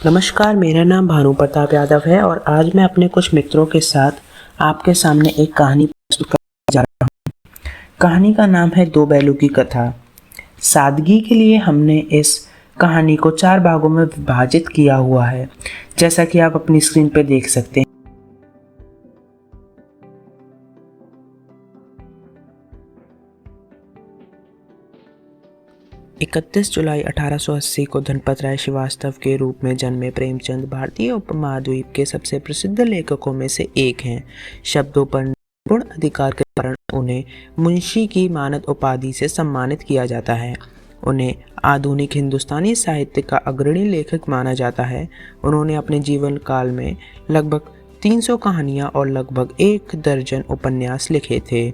नमस्कार, मेरा नाम भानु प्रताप यादव है और आज मैं अपने कुछ मित्रों के साथ आपके सामने एक कहानी प्रस्तुत करने जा रहा हूँ। कहानी का नाम है दो बैलों की कथा। सादगी के लिए हमने इस कहानी को 4 भागों में विभाजित किया हुआ है, जैसा कि आप अपनी स्क्रीन पर देख सकते हैं। 31 जुलाई 1880 को धनपत राय श्रीवास्तव के रूप में जन्मे प्रेमचंद भारतीय उपमहाद्वीप के सबसे प्रसिद्ध लेखकों में से एक हैं। शब्दों पर निपुण अधिकार के कारण उन्हें मुंशी की मानद उपाधि से सम्मानित किया जाता है। उन्हें आधुनिक हिंदुस्तानी साहित्य का अग्रणी लेखक माना जाता है। उन्होंने अपने जीवन काल में लगभग 300 कहानियाँ और लगभग 1 दर्जन उपन्यास लिखे थे।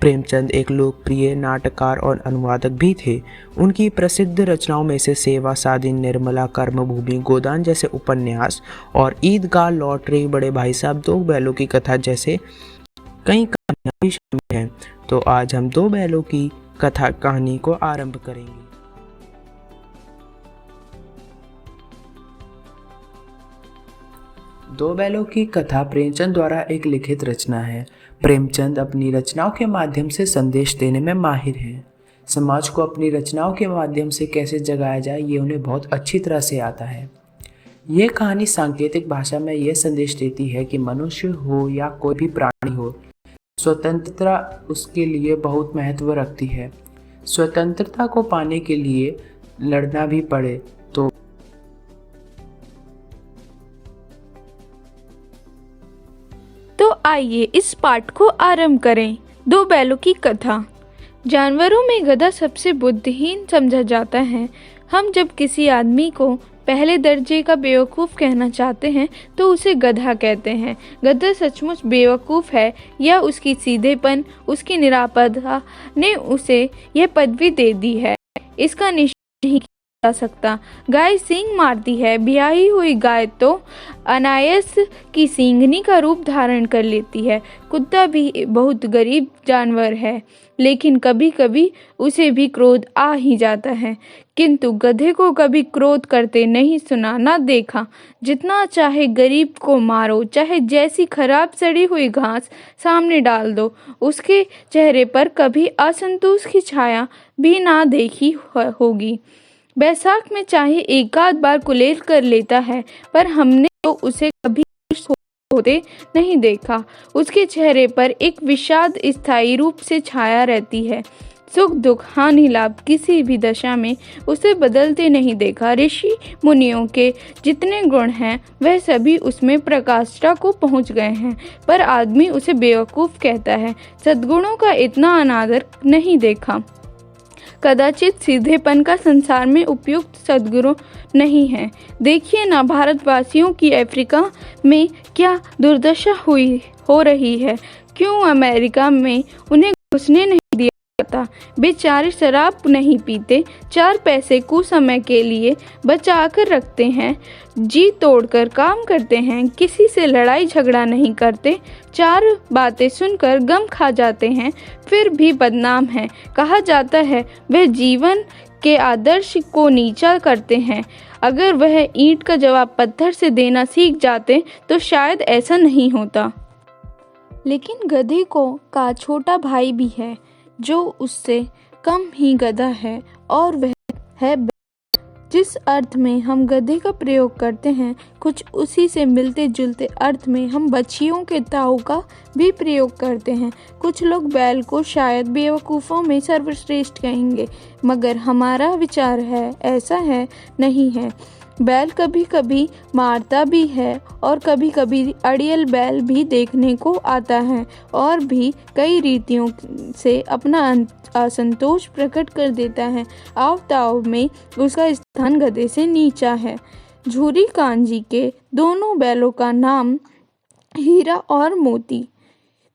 प्रेमचंद एक लोकप्रिय नाटककार और अनुवादक भी थे। उनकी प्रसिद्ध रचनाओं में से सेवा सादिन, निर्मला, कर्मभूमि, गोदान जैसे उपन्यास और ईदगाह लॉटरी, बड़े भाई साहब, दो बैलों की कथा जैसे कई कहानियां भी शामिल हैं। तो आज हम दो बैलों की कथा कहानी को आरंभ करेंगे। दो बैलों की कथा प्रेमचंद द्वारा एक लिखित रचना है। प्रेमचंद अपनी रचनाओं के माध्यम से संदेश देने में माहिर हैं। समाज को अपनी रचनाओं के माध्यम से कैसे जगाया जाए, ये उन्हें बहुत अच्छी तरह से आता है। ये कहानी सांकेतिक भाषा में यह संदेश देती है कि मनुष्य हो या कोई भी प्राणी हो, स्वतंत्रता उसके लिए बहुत महत्व रखती है। स्वतंत्रता को पाने के लिए लड़ना भी पड़े तो आइए इस पाठ को आरंभ करें। दो बैलों की कथा। जानवरों में गधा सबसे बुद्धिहीन समझा जाता है। हम जब किसी आदमी को पहले दर्जे का बेवकूफ़ कहना चाहते हैं तो उसे गधा कहते हैं। गधा सचमुच बेवकूफ़ है या उसकी सीधेपन, उसकी निरापदा ने उसे यह पदवी दे दी है, इसका निश्चय नहीं जा सकता। गाय सींग मारती है। ब्याही हुई गाय तो अनायास की सींगनी का रूप धारण कर लेती है। कुत्ता भी बहुत गरीब जानवर है, लेकिन कभी कभी उसे भी क्रोध आ ही जाता है, किंतु गधे को कभी क्रोध करते नहीं सुना, ना देखा। जितना चाहे गरीब को मारो, चाहे जैसी खराब सड़ी हुई घास सामने डाल दो, उसके चेहरे पर कभी असंतोष की छाया भी ना देखी होगी। बैसाख में चाहे एक आध बार कुलेल कर लेता है, पर हमने तो उसे कभी होते नहीं देखा। उसके चेहरे पर एक विषाद स्थायी रूप से छाया रहती है। सुख दुख, हानि लाभ किसी भी दशा में उसे बदलते नहीं देखा। ऋषि मुनियों के जितने गुण हैं वह सभी उसमें प्रकाष्ठा को पहुंच गए हैं, पर आदमी उसे बेवकूफ़ कहता है। सद्गुणों का इतना अनादर नहीं देखा। कदाचित सीधेपन का संसार में उपयुक्त सद्गुरु नहीं है। देखिए ना, भारतवासियों की अफ्रीका में क्या दुर्दशा हो रही है। क्यों अमेरिका में उन्हें घुसने नहीं दिया जाता? बेचारे शराब नहीं पीते, 4 पैसे कुछ समय के लिए बचा कर रखते हैं, जी तोड़कर काम करते हैं, किसी से लड़ाई झगड़ा नहीं करते, 4 बातें सुनकर गम खा जाते हैं, फिर भी बदनाम है। कहा जाता है वह जीवन के आदर्श को नीचा करते हैं। अगर वह ईंट का जवाब पत्थर से देना सीख जाते तो शायद ऐसा नहीं होता। लेकिन गधे का छोटा भाई भी है जो उससे कम ही गधा है, और वह है बैल। जिस अर्थ में हम गधे का प्रयोग करते हैं, कुछ उसी से मिलते जुलते अर्थ में हम बच्चियों के ताऊ का भी प्रयोग करते हैं। कुछ लोग बैल को शायद बेवकूफ़ों में सर्वश्रेष्ठ कहेंगे, मगर हमारा विचार है ऐसा है नहीं है। बैल कभी कभी मारता भी है और कभी कभी अड़ियल बैल भी देखने को आता है, और भी कई रीतियों से अपना असंतोष प्रकट कर देता है। आव ताव में उसका स्थान गधे से नीचा है। झूरी कांजी के दोनों बैलों का नाम हीरा और मोती,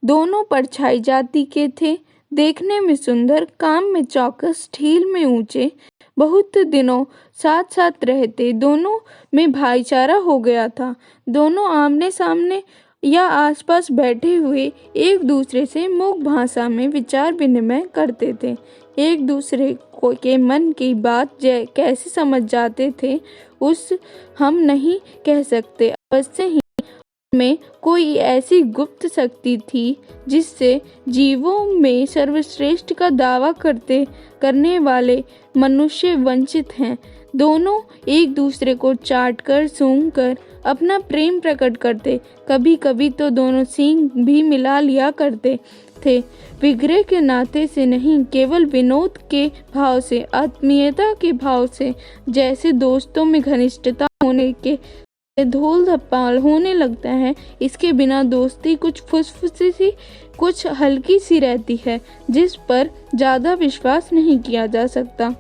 दोनों परछाई जाति के थे। देखने में सुंदर, काम में चौकस, ढील में ऊंचे। बहुत दिनों साथ साथ रहते दोनों में भाईचारा हो गया था। दोनों आमने सामने या आसपास बैठे हुए एक दूसरे से मूक भाषा में विचार विनिमय करते थे। एक दूसरे को के मन की बात कैसे समझ जाते थे उस हम नहीं कह सकते। अवश्य ही में कोई ऐसी गुप्त शक्ति थी जिससे जीवों में सर्वश्रेष्ठ का दावा करने वाले मनुष्य वंचित हैं। दोनों एक दूसरे को चाटकर सूंघकर अपना प्रेम प्रकट करते, कभी कभी तो दोनों सींग भी मिला लिया करते थे। विग्रह के नाते से नहीं, केवल विनोद के भाव से, आत्मीयता के भाव से, जैसे दोस्तों में घनिष्ठता होने के धूल धप्पाल होने लगता है। इसके बिना दोस्ती कुछ फुसफुसी सी, कुछ हल्की सी रहती है, जिस पर ज़्यादा विश्वास नहीं किया जा सकता।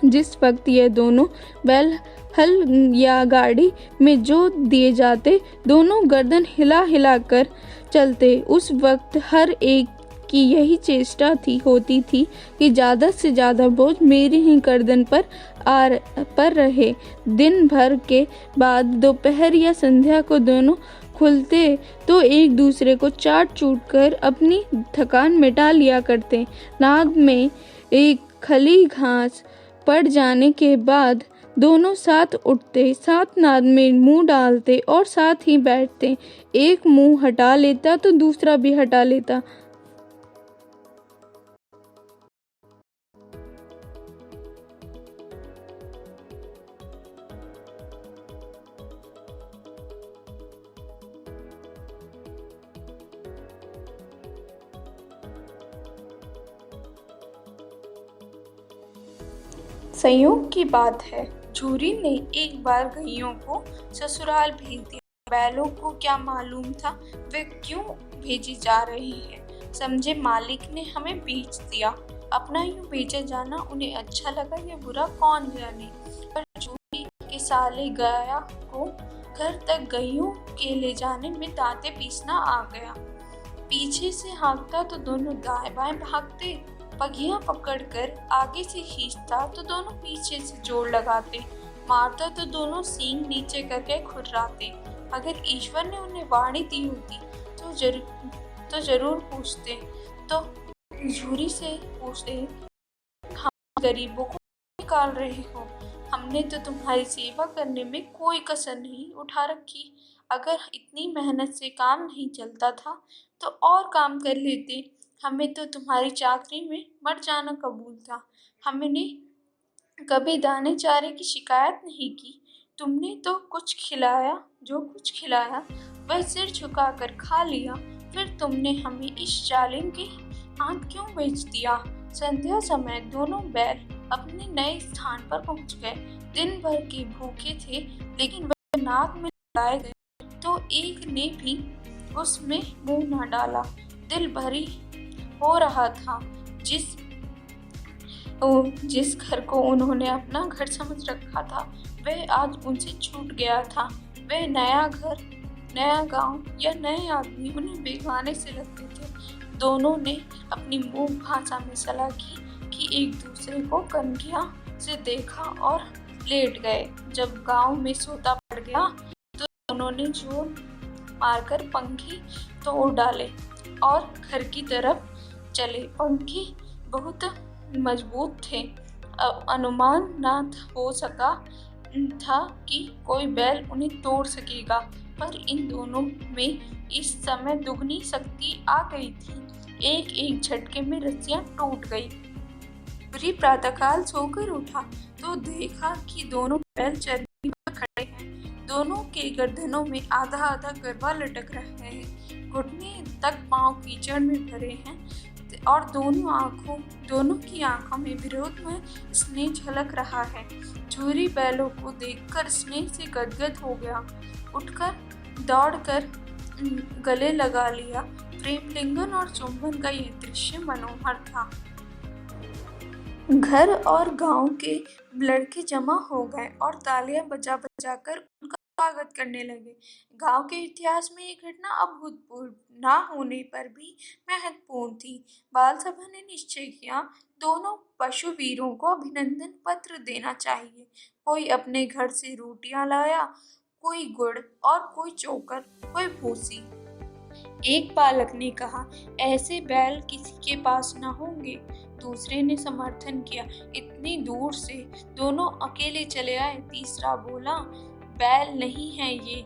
जिस वक्त ये दोनों बैल हल या गाड़ी में जो दिए जाते, दोनों गर्दन हिला हिला कर चलते, उस वक्त हर एक की यही चेष्टा होती थी कि ज़्यादा से ज़्यादा बोझ मेरी ही गर्दन पर रहे। दिन भर के बाद दोपहर या संध्या को दोनों खुलते तो एक दूसरे को चाट चूट कर अपनी थकान मिटा लिया करते। नाद में एक खली घास पड़ जाने के बाद दोनों साथ उठते, साथ नाद में मुंह डालते और साथ ही बैठते। एक मुंह हटा लेता तो दूसरा भी हटा लेता। संयोग की बात है, झूरी ने एक बार गईयों को ससुराल भेज दिया। बैलों को क्या मालूम था वे क्यों भेजी जा रही है। समझे मालिक ने हमें बेच दिया। अपना यूं बेचा जाना उन्हें अच्छा लगा या बुरा कौन जाने, पर झूरी के साले गाया को घर तक गईयों के ले जाने में दांते पीसना आ गया। पीछे से हाँकता तो दोनों दाएं बाएं भागते, पगियां पकड़कर आगे से खींचता तो दोनों पीछे से जोड़ लगाते, मारता तो दोनों सींग नीचे करके खुर्राते। अगर ईश्वर ने उन्हें वाणी दी होती तो जरूर पूछते, तो झूरी से पूछते, हम गरीबों को निकाल रहे हो, हमने तो तुम्हारी सेवा करने में कोई कसर नहीं उठा रखी। अगर इतनी मेहनत से काम नहीं चलता था तो और काम कर लेते। हमें तो तुम्हारी चाकरी में मर जाना कबूल था। हमने कभी दाने चारे की शिकायत नहीं की। तुमने तो कुछ खिलाया, जो कुछ खिलाया वह सिर झुकाकर खा लिया। फिर तुमने हमें इस जालिम के हाथ क्यों बेच दिया। संध्या समय दोनों बैल अपने नए स्थान पर पहुंच गए। दिन भर के भूखे थे, लेकिन वह नाक में लगाए गए तो एक ने भी उसमें मुंह न डाला। दिल भरी हो रहा था। जिस घर को उन्होंने अपना घर समझ रखा था वह आज उनसे छूट गया था। वह नया घर, नया गांव या नए आदमी उन्हें बेगाने से लगते थे। दोनों ने अपनी मूक भाषा में सलाह की कि एक दूसरे को कनखिया से देखा और लेट गए। जब गांव में सोता पड़ गया तो दोनों ने जोर मारकर पंखे तोड़ डाले और घर की तरफ चले। पंखे बहुत मजबूत थे। अनुमान न हो सका था कि कोई बैल उन्हें तोड़ सकेगा, पर इन दोनों में इस समय दुगनी शक्ति आ गई थी। एक एक झटके में रस्सियां टूट गई। बुरी प्रातःकाल सोकर उठा तो देखा कि दोनों बैल चरनी पर खड़े हैं। दोनों के गर्दनों में आधा आधा गरबा लटक रहा है। घुटने तक पांव कीचड़ में भरे हैं और दोनों की आंखों में विरोध में स्नेह झलक रहा है। झूरी बैलों को देखकर स्नेह से गदगद हो गया। उठकर दौड़कर गले लगा लिया। प्रेम लिंगन और चुंबन का यह दृश्य मनोहर था। घर और गांव के लड़के जमा हो गए और तालियां बजा बजाकर उनका स्वागत करने लगे। गांव के इतिहास में ये घटना अभूतपूर्व ना होने पर भी महत्वपूर्ण थी। बाल सभा ने निश्चय किया, दोनों पशु वीरों को अभिनंदन पत्र देना चाहिए। कोई अपने घर से रोटियां लाया, कोई गुड़ और कोई चोकर, कोई भूसी। एक बालक ने कहा, ऐसे बैल किसी के पास न होंगे। दूसरे ने समर्थन किया, इतनी दूर से दोनों अकेले चले आए। तीसरा बोला, बैल नहीं है ये,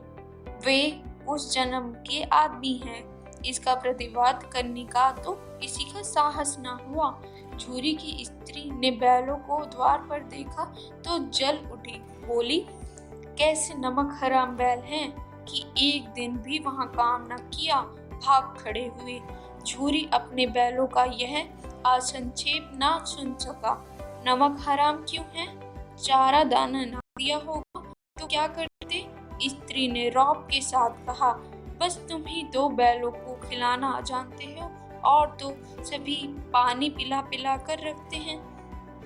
वे उस जन्म के आदमी हैं। इसका प्रतिवाद करने का तो किसी का साहस न हुआ। झूरी की स्त्री ने बैलों को द्वार पर देखा तो जल उठी, बोली, कैसे नमक हराम बैल हैं कि एक दिन भी वहां काम न किया, भाग खड़े हुए। झूरी अपने बैलों का यह आसंक्षेप ना सुन सका। नमक हराम क्यों है? चारा दाना ना दिया होगा तो क्या करते? स्त्री ने रौब के साथ कहा, बस तुम ही 2 बैलों को खिलाना जानते हो और तो सभी पानी पिला पिला कर रखते हैं।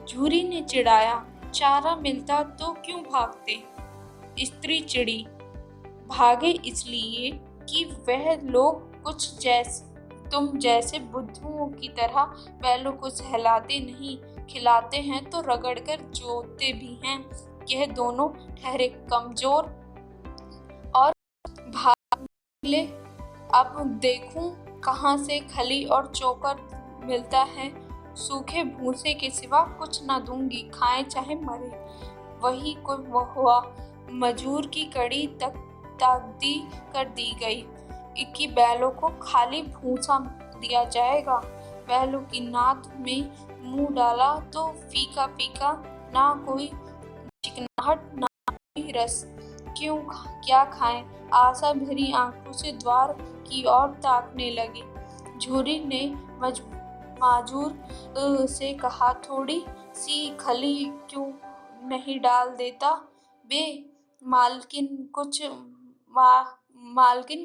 झूरी ने चिढ़ाया, चारा मिलता तो क्यों भागते? स्त्री चिड़ी, भागे इसलिए कि वह लोग तुम जैसे बुद्धुओं की तरह बैलों को सहलाते नहीं, खिलाते हैं तो रगड़कर जोतते भी हैं। यह दोनों ठहरे कमजोर और भाग निकले। अब देखूं कहाँ से खली और चोकर मिलता है। सूखे भूसे के सिवा कुछ न दूंगी, खाए चाहे मरे। वही को हुआ, मजूर की कड़ी तक ताकदी कर दी गई कि बैलों को खाली भूसा दिया जाएगा। बैलों की नाद में मुंह डाला तो फीका फीका, ना कोई चिकनाहट ना कोई रस। क्या खाएं? आशा भरी आंखों से द्वार की ओर ताकने लगी। झूरी ने माजूर से कहा, थोड़ी सी खली क्यों नहीं डाल देता? बे मालकिन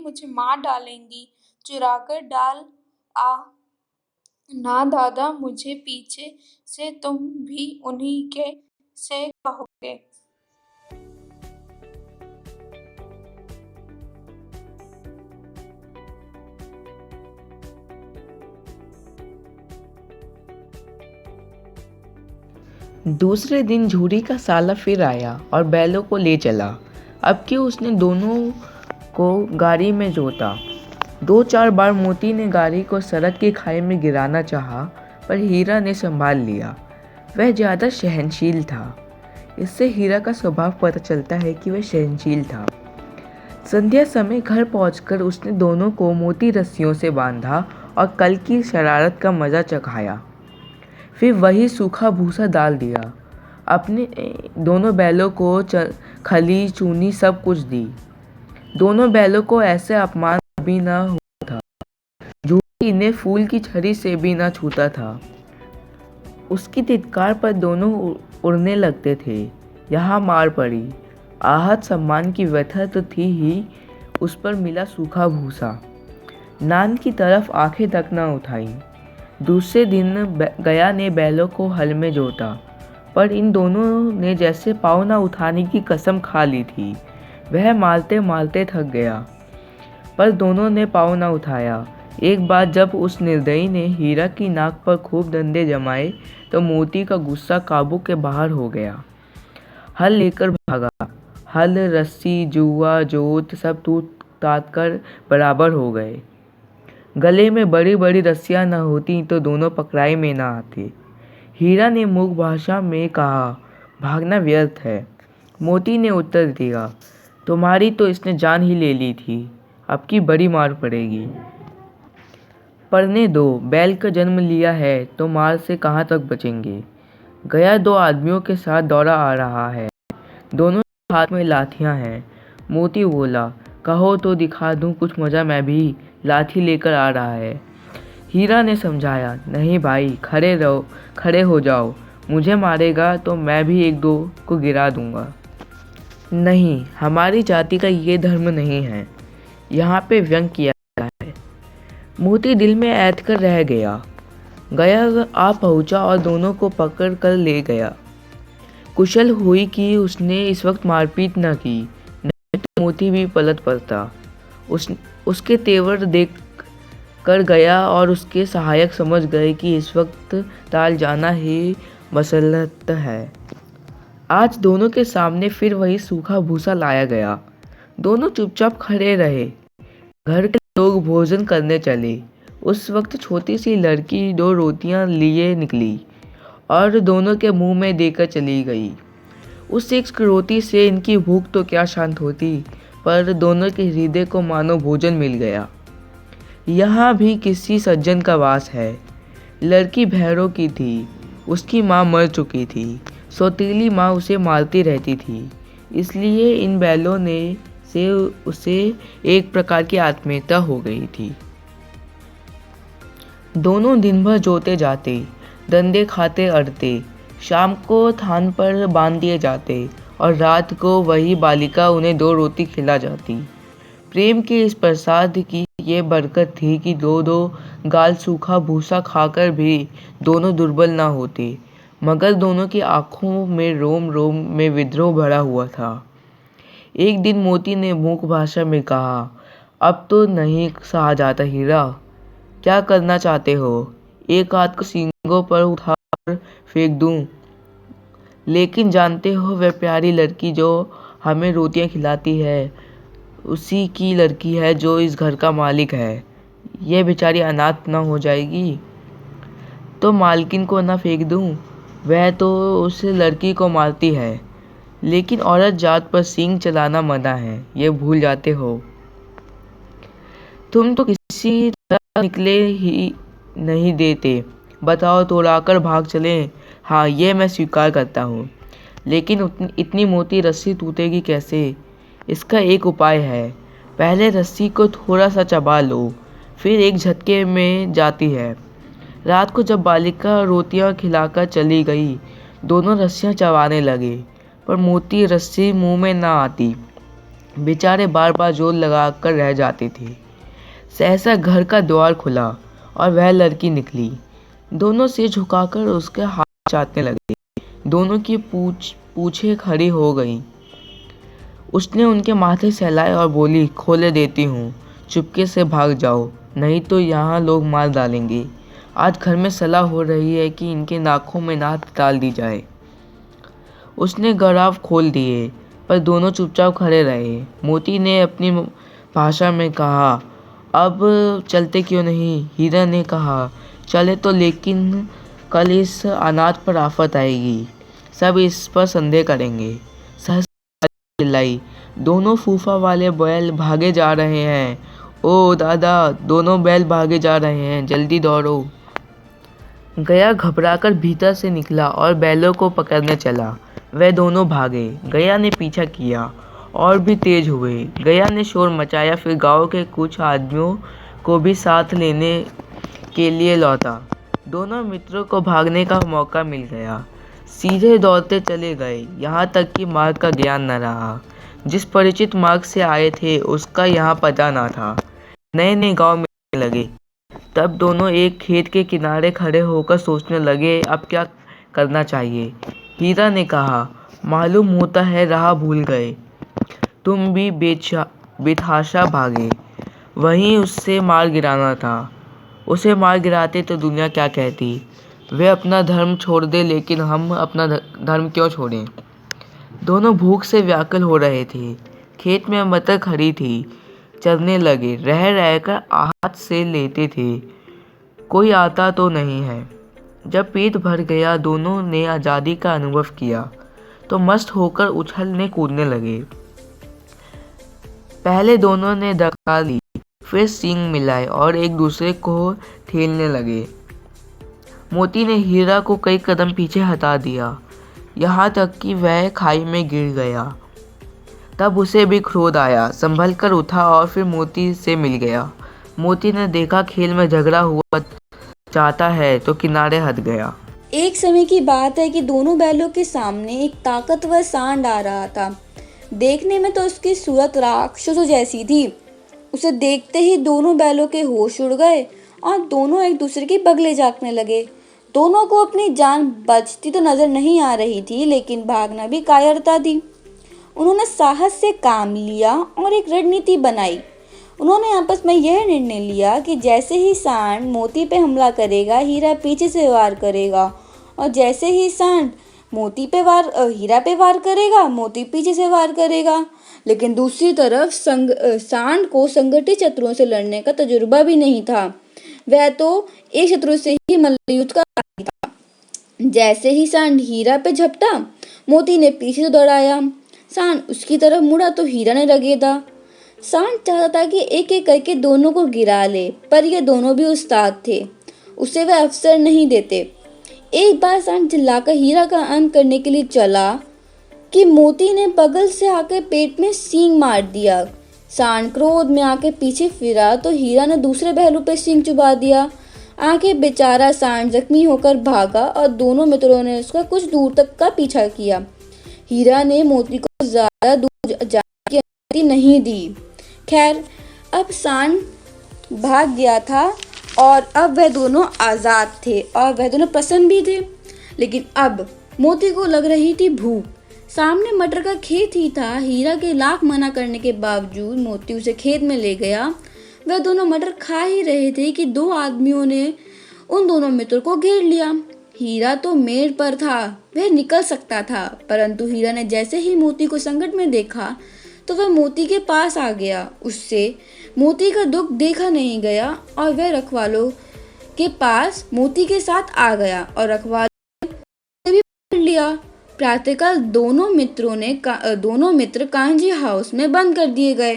मुझे मार डालेंगी। चुराकर डाल आ ना दादा, मुझे पीछे से तुम भी उन्हीं के से कहोगे। दूसरे दिन झूरी का साला फिर आया और बैलों को ले चला। अब कि उसने दोनों को गाड़ी में जोता। 2-4 बार मोती ने गाड़ी को सड़क की खाई में गिराना चाहा, पर हीरा ने संभाल लिया। वह ज़्यादा सहनशील था। इससे हीरा का स्वभाव पता चलता है कि वह सहनशील था। संध्या समय घर पहुंचकर उसने दोनों को मोती रस्सियों से बांधा और कल की शरारत का मज़ा चखाया। फिर वही सूखा भूसा डाल दिया। अपने दोनों बैलों को खली चूनी सब कुछ दी। दोनों बैलों को ऐसे अपमान भी न हुआ था। झूठी इन्हें फूल की छड़ी से भी न छूता था। उसकी धिक्कार पर दोनों उड़ने लगते थे। यहाँ मार पड़ी। आहत सम्मान की व्यथा तो थी ही, उस पर मिला सूखा भूसा। नान की तरफ आंखें तक न उठाई। दूसरे दिन गया ने बैलों को हल में जोता, पर इन दोनों ने जैसे पाँव न उठाने की कसम खा ली थी। वह मारते मारते थक गया, पर दोनों ने पाँव न उठाया। एक बार जब उस निर्दयी ने हीरा की नाक पर खूब डंडे जमाए तो मोती का गुस्सा काबू के बाहर हो गया। हल लेकर भागा। हल, रस्सी, जुआ, जोत सब टूट टाट कर बराबर हो गए। गले में बड़ी बड़ी रस्सियां न होती तो दोनों पकड़ाई में न आते। हीरा ने मूक भाषा में कहा, भागना व्यर्थ है। मोती ने उत्तर दिया, तुम्हारी तो इसने जान ही ले ली थी, अब की बड़ी मार पड़ेगी। पढ़ने दो, बैल का जन्म लिया है तो मार से कहाँ तक बचेंगे। गया 2 आदमियों के साथ दौड़ा आ रहा है। दोनों के हाथ में लाठियां हैं। मोती बोला, कहो तो दिखा दूं कुछ मज़ा, मैं भी लाठी लेकर आ रहा है। हीरा ने समझाया, नहीं भाई, खड़े हो जाओ। मुझे मारेगा तो मैं भी 1-2 को गिरा दूंगा। नहीं, हमारी जाति का ये धर्म नहीं है। यहाँ पे व्यंग किया जाता है। मोती दिल में ऐंठ कर रह गया। गया आ पहुँचा और दोनों को पकड़ कर ले गया। कुशल हुई कि उसने इस वक्त मारपीट न की, नहीं तो मोती भी पलट पड़ता। उसके तेवर देख कर गया और उसके सहायक समझ गए कि इस वक्त टाल जाना ही मसलहत है। आज दोनों के सामने फिर वही सूखा भूसा लाया गया। दोनों चुपचाप खड़े रहे। घर के लोग भोजन करने चले। उस वक्त छोटी सी लड़की 2 रोटियां लिए निकली और दोनों के मुंह में देकर चली गई। उस एक रोटी से इनकी भूख तो क्या शांत होती, पर दोनों के हृदय को मानो भोजन मिल गया। यहाँ भी किसी सज्जन का वास है। लड़की भैरों की थी, उसकी माँ मर चुकी थी। सौतीली माँ उसे मारती रहती थी, इसलिए इन बैलों ने से उसे एक प्रकार की आत्मीयता हो गई थी। दोनों दिन भर जोते जाते, डंडे खाते अड़ते, शाम को थान पर बांध दिए जाते और रात को वही बालिका उन्हें 2 रोटी खिला जाती। प्रेम के इस प्रसाद की ये बरकत थी कि 2-2 गाल सूखा भूसा खाकर भी दोनों दुर्बल ना होते, मगर दोनों की आंखों में रोम रोम में विद्रोह भरा हुआ था। एक दिन मोती ने मूक भाषा में कहा, अब तो नहीं सहा जाता हीरा, क्या करना चाहते हो? एक हाथ को सींगों पर उठाकर फेंक दूं? लेकिन जानते हो वह प्यारी लड़की जो हमें रोटियां खिलाती है, उसी की लड़की है जो इस घर का मालिक है। यह बेचारी अनाथ न हो जाएगी? तो मालकिन को न फेंक दूं? वह तो उस लड़की को मारती है, लेकिन औरत जात पर सींग चलाना मना है, ये भूल जाते हो। तुम तो किसी तरह निकले ही नहीं देते। बताओ, तोड़ाकर भाग चलें? हाँ, ये मैं स्वीकार करता हूँ, लेकिन इतनी मोटी रस्सी टूटेगी कैसे? इसका एक उपाय है। पहले रस्सी को थोड़ा सा चबा लो, फिर एक झटके में जाती है। रात को जब बालिका रोटियां खिलाकर चली गई, दोनों रस्सियां चबाने लगे, पर मोटी रस्सी मुंह में ना आती। बेचारे बार बार जोर लगाकर रह जाते थे। सहसा घर का द्वार खुला और वह लड़की निकली। दोनों सिर झुकाकर उसके हाथ चाटने लगे। दोनों की पूछें खड़ी हो गईं। उसने उनके माथे सहलाए और बोली, खोले देती हूँ, चुपके से भाग जाओ, नहीं तो यहाँ लोग मार डालेंगे। आज घर में सलाह हो रही है कि इनके नाकों में नाक डाल दी जाए। उसने गराव खोल दिए, पर दोनों चुपचाप खड़े रहे। मोती ने अपनी भाषा में कहा, अब चलते क्यों नहीं? हीरा ने कहा, चले तो, लेकिन कल इस अनाथ पर आफत आएगी, सब इस पर संदेह करेंगे। सहसा चिल्लाई, दोनों फूफा वाले बैल भागे जा रहे हैं। ओ दादा, दोनों बैल भागे जा रहे हैं, जल्दी दौड़ो। गया घबराकर भीतर से निकला और बैलों को पकड़ने चला। वह दोनों भागे। गया ने पीछा किया और भी तेज हुए। गया ने शोर मचाया, फिर गांव के कुछ आदमियों को भी साथ लेने के लिए लौटा। दोनों मित्रों को भागने का मौका मिल गया। सीधे दौड़ते चले गए, यहाँ तक कि मार्ग का ज्ञान न रहा। जिस परिचित मार्ग से आए थे उसका यहाँ पता न था। नए नए गांव मिलने लगे। तब दोनों एक खेत के किनारे खड़े होकर सोचने लगे, अब क्या करना चाहिए। हीरा ने कहा, मालूम होता है राह भूल गए। तुम भी बेतहाशा भागे, वहीं उससे मार गिराना था। उसे मार गिराते तो दुनिया क्या कहती। वे अपना धर्म छोड़ दे, लेकिन हम अपना धर्म क्यों छोड़ें। दोनों भूख से व्याकुल हो रहे थे। खेत में मटर खड़ी थी, चरने लगे, रह रहकर आहत से लेते थे, कोई आता तो नहीं है। जब पेट भर गया, दोनों ने आज़ादी का अनुभव किया तो मस्त होकर उछलने कूदने लगे। पहले दोनों ने धक्का ली, फिर सींग मिलाए और एक दूसरे को ठेलने लगे। मोती ने हीरा को कई कदम पीछे हटा दिया, यहाँ तक कि वह खाई में गिर गया। तब उसे भी क्रोध आया, संभल कर उठा और फिर मोती से मिल गया। मोती ने देखा खेल में झगड़ा हुआ चाहता है तो किनारे हट गया। एक समय की बात है कि दोनों बैलों के सामने एक ताकतवर सांड आ रहा था। देखने में तो उसकी सूरत राक्षसों जैसी थी। उसे देखते ही दोनों बैलों के होश उड़ गए और दोनों एक दूसरे के बगले झाँकने लगे। दोनों को अपनी जान बचती तो नजर नहीं आ रही थी, लेकिन भागना भी कायरता थी। उन्होंने साहस से काम लिया और एक रणनीति बनाई। उन्होंने आपस में यह निर्णय लिया कि जैसे ही सांड मोती पे हमला करेगा, हीरा पीछे से वार करेगा, और जैसे ही सांड हीरा पे वार करेगा, मोती पीछे से वार करेगा। लेकिन दूसरी तरफ सांड को संगठित शत्रुओं से लड़ने का तजुर्बा भी नहीं था। वह तो एक शत्रु से ही मल्लयुद्ध का आदी था। जैसे ही सांड हीरा पे झपटा, मोती ने पीछे से दौड़ाया। सांड उसकी तरफ मुड़ा तो हीरा ने रगेदा। सांड चाहता था कि एक एक करके दोनों को गिरा ले, पर ये दोनों भी उस्ताद थे, उसे वह अवसर नहीं देते। एक बार सांड चिल्लाकर हीरा का अंत करने के लिए चला कि मोती ने बगल से आकर पेट में सींग मार दिया। सांड क्रोध में आके पीछे फिरा तो हीरा ने दूसरे पहलू पे सींग चुबा दिया। आगे बेचारा सांड जख्मी होकर भागा और दोनों मित्रों ने उसका कुछ दूर तक का पीछा किया। हीरा ने मोती को ज्यादा दूर जाने की अनुमति नहीं दी। खैर, अब सांड भाग गया था और अब वह दोनों आज़ाद थे और वह दोनों प्रसन्न भी थे। लेकिन अब मोती को लग रही थी भूख। सामने मटर का खेत ही था। हीरा के लाख मना करने के बावजूद मोती उसे खेत में ले गया। वह दोनों मटर खा ही रहे थे कि दो आदमियों ने उन दोनों मित्रों को घेर लिया। हीरा तो मेड़ पर था, वह निकल सकता था, परंतु हीरा ने जैसे ही मोती को संकट में देखा तो वह मोती के पास आ गया। उससे मोती का दुख देखा नहीं गया और वह रखवालों के पास मोती के साथ आ गया और रखवालों ने भी पकड़ लिया। प्रातःकाल दोनों मित्र कांजी हाउस में बंद कर दिए गए।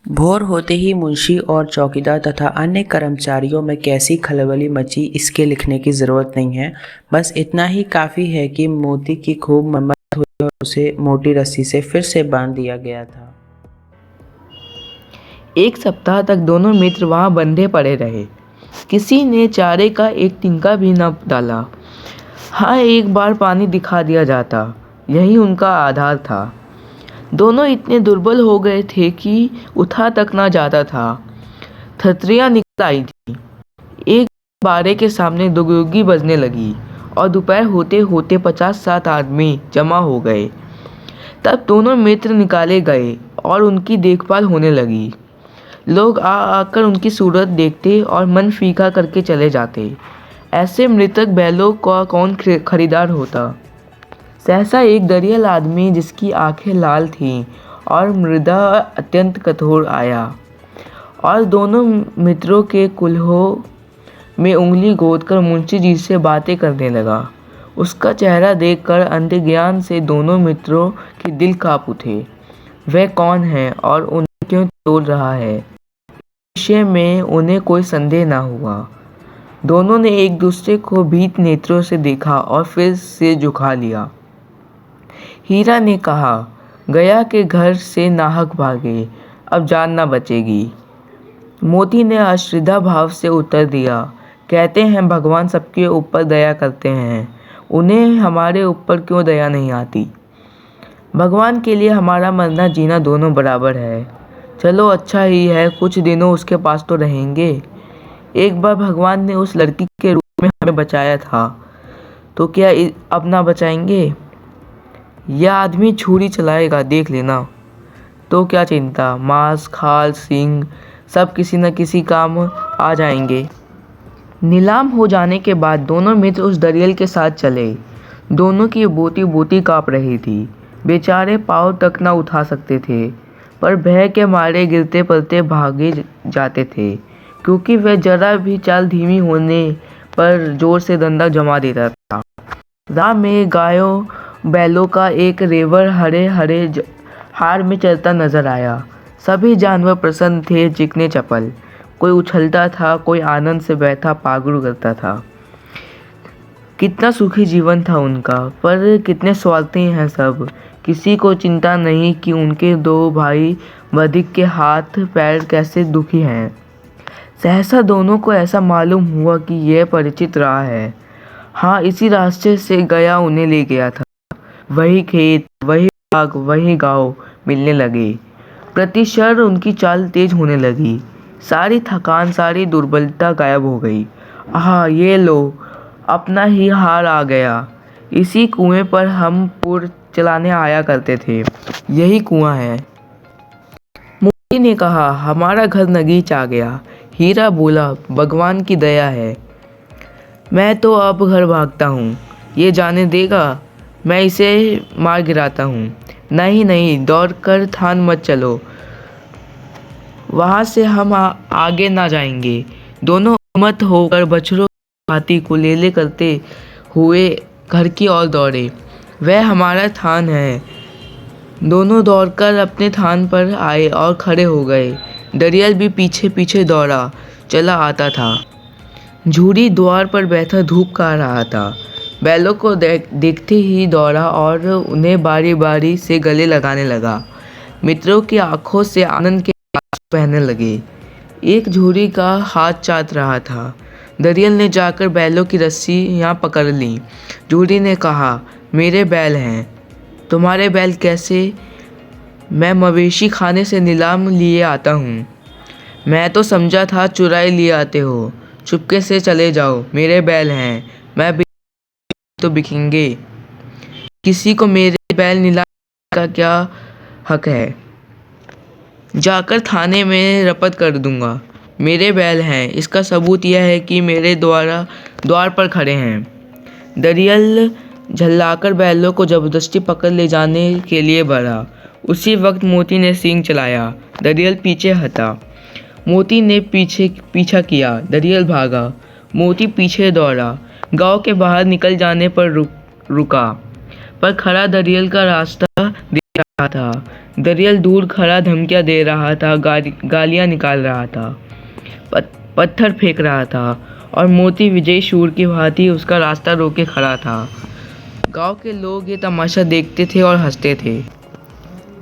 भोर होते ही मुंशी और चौकीदार तथा अन्य कर्मचारियों में कैसी खलबली मची, इसके लिखने की ज़रूरत नहीं है। बस इतना ही काफ़ी है कि मोती की खूब मरम्मत हुई और उसे मोटी रस्सी से फिर से बांध दिया गया था। एक सप्ताह तक दोनों मित्र वहां बंधे पड़े रहे। किसी ने चारे का एक तिनका भी न डाला। हाँ, एक बार पानी दिखा दिया जाता, यही उनका आधार था। दोनों इतने दुर्बल हो गए थे कि उठा तक ना जाता था। थतरियाँ निकल आई थी। एक बारे के सामने दुगुगी बजने लगी और दोपहर होते होते 50-60 आदमी जमा हो गए। तब दोनों मित्र निकाले गए और उनकी देखभाल होने लगी। लोग आकर उनकी सूरत देखते और मन फीका करके चले जाते। ऐसे मृतक बैलों का कौन खरीदार होता। सहसा एक दरियल आदमी जिसकी आंखें लाल थीं और मृदा अत्यंत कठोर आया और दोनों मित्रों के कुल्हों में उंगली गोदकर मुंशी जी से बातें करने लगा। उसका चेहरा देखकर अंतर्ज्ञान से दोनों मित्रों के दिल कांप उठे। वह कौन है और उन्हें क्यों तोड़ रहा है, विषय में उन्हें कोई संदेह न हुआ। दोनों ने एक दूसरे को भीत नेत्रों से देखा और फिर से झुका लिया। हीरा ने कहा, गया के घर से नाहक भागे, अब जान न बचेगी। मोती ने अश्रद्धा भाव से उत्तर दिया, कहते हैं भगवान सबके ऊपर दया करते हैं, उन्हें हमारे ऊपर क्यों दया नहीं आती। भगवान के लिए हमारा मरना जीना दोनों बराबर है। चलो अच्छा ही है, कुछ दिनों उसके पास तो रहेंगे। एक बार भगवान ने उस लड़की के रूप में हमें बचाया था, तो क्या अब ना बचाएंगे। यह आदमी छुरी चलाएगा, देख लेना। तो क्या चिंता, मांस खाल सींग सब किसी न किसी काम आ जाएंगे। नीलाम हो जाने के बाद दोनों मित्र उस दरियल के साथ चले। दोनों की बोटी बोटी काँप रही थी। बेचारे पाँव तक न उठा सकते थे, पर भय के मारे गिरते पड़ते भागे जाते थे, क्योंकि वह जरा भी चाल धीमी होने पर जोर से डंडा जमा देता था। राह में गायों बैलों का एक रेवड़ हरे हरे हार में चलता नजर आया। सभी जानवर प्रसन्न थे, चिकने चपल। कोई उछलता था, कोई आनंद से बैठा पागुर करता था। कितना सुखी जीवन था उनका, पर कितने स्वार्थी हैं सब। किसी को चिंता नहीं कि उनके दो भाई वधिक के हाथ पैर कैसे दुखी हैं। सहसा दोनों को ऐसा मालूम हुआ कि यह परिचित राह है। हाँ, इसी रास्ते से गया उन्हें ले गया था। वही खेत, वही बाग, वही गांव मिलने लगे। प्रतिक्षण उनकी चाल तेज होने लगी। सारी थकान, सारी दुर्बलता गायब हो गई। आहा, ये लो, अपना ही हार आ गया। इसी कुएं पर हम पुर चलाने आया करते थे। यही कुआं है। मोती ने कहा, हमारा घर नगीच आ गया। हीरा बोला, भगवान की दया है। मैं तो अब घर भागता हूँ। ये जाने देगा मैं इसे मार गिराता हूँ। नहीं नहीं, दौड़कर थान मत चलो, वहाँ से हम आगे ना जाएंगे। दोनों हिम्मत होकर बछड़ों हाथी को ले करते हुए घर की ओर दौड़े। वह हमारा थान है। दोनों दौड़कर अपने थान पर आए और खड़े हो गए। दरियल भी पीछे पीछे दौड़ा चला आता था। झूरी द्वार पर बैठा धूप खा रहा था। बैलों को देखते ही दौड़ा और उन्हें बारी बारी से गले लगाने लगा। मित्रों की आंखों से आनंद के आंसू बहने लगे। एक झूरी का हाथ चाट रहा था। दरियल ने जाकर बैलों की रस्सियाँ पकड़ ली। झूरी ने कहा, मेरे बैल हैं। तुम्हारे बैल कैसे? मैं मवेशी खाने से नीलाम लिए आता हूँ। मैं तो समझा था चुराए लिए आते हो। चुपके से चले जाओ, मेरे बैल हैं। मैं तो बिकेंगे। किसी को मेरे बैल नीलाम का क्या हक है? जाकर थाने में रपट कर दूंगा। मेरे बैल हैं, इसका सबूत यह है कि मेरे द्वार पर खड़े हैं। दरियल झल्लाकर बैलों को जबरदस्ती पकड़ ले जाने के लिए बढ़ा। उसी वक्त मोती ने सींग चलाया। दरियल पीछे हटा। मोती ने पीछा किया। दरियल भागा। मोती पीछे दौड़ा। गांव के बाहर निकल जाने पर रुका, पर खड़ा दरियल का रास्ता देख रहा था। दरियल दूर खड़ा धमकियां दे रहा था, गालियां निकाल रहा था, पत्थर फेंक रहा था और मोती विजयी शूर की भांति उसका रास्ता रोके खड़ा था। गांव के लोग ये तमाशा देखते थे और हंसते थे।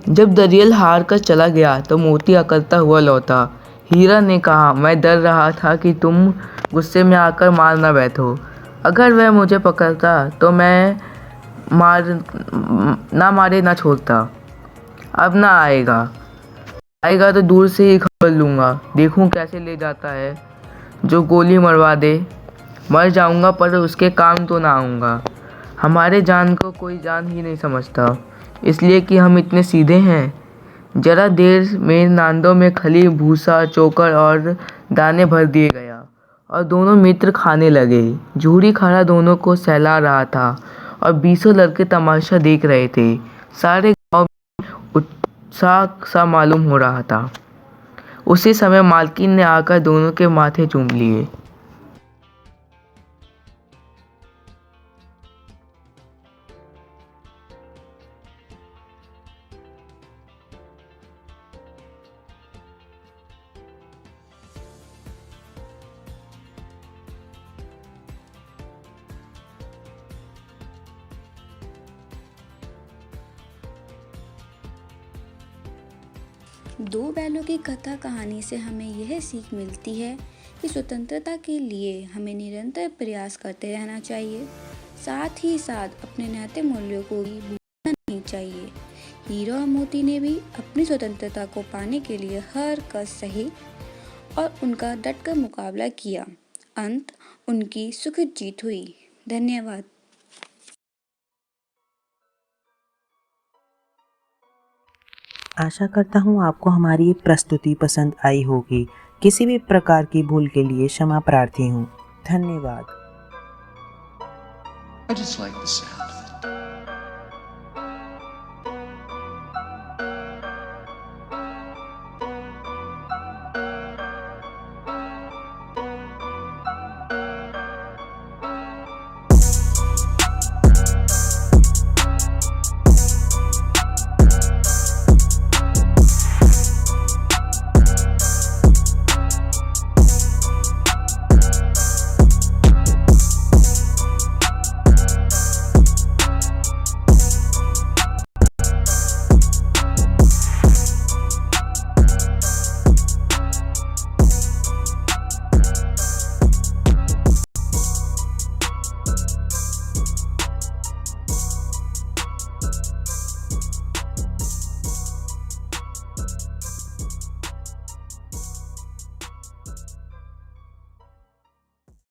जब दरियल हार कर चला गया तो मोती अकलता हुआ लौटा। हीरा ने कहा, मैं डर रहा था कि तुम गुस्से में आकर मार ना बैठो। अगर वह मुझे पकड़ता तो मैं मारे ना छोड़ता। अब ना आएगा तो दूर से ही खबर लूँगा, देखूँ कैसे ले जाता है। जो गोली मरवा दे। मर जाऊँगा पर उसके काम तो ना आऊँगा। हमारे जान को कोई जान ही नहीं समझता, इसलिए कि हम इतने सीधे हैं। जरा देर में नांदों में खली, भूसा, चोकर और दाने भर दिए गया और दोनों मित्र खाने लगे। झूरी खड़ा दोनों को सहला रहा था और 20 लड़के तमाशा देख रहे थे। सारे गांव में उत्साह सा मालूम हो रहा था। उसी समय मालकिन ने आकर दोनों के माथे चूम लिए। दो बैलों की कथा कहानी से हमें यह सीख मिलती है कि स्वतंत्रता के लिए हमें निरंतर प्रयास करते रहना चाहिए, साथ ही साथ अपने नैतिक मूल्यों को भी भूलना नहीं चाहिए। हीरा और मोती ने भी अपनी स्वतंत्रता को पाने के लिए हर कष्ट सही और उनका डटकर मुकाबला किया। अंत उनकी सुखद जीत हुई। धन्यवाद। आशा करता हूँ आपको हमारी ये प्रस्तुति पसंद आई होगी। किसी भी प्रकार की भूल के लिए क्षमा प्रार्थी हूँ। धन्यवाद। I just like the sound.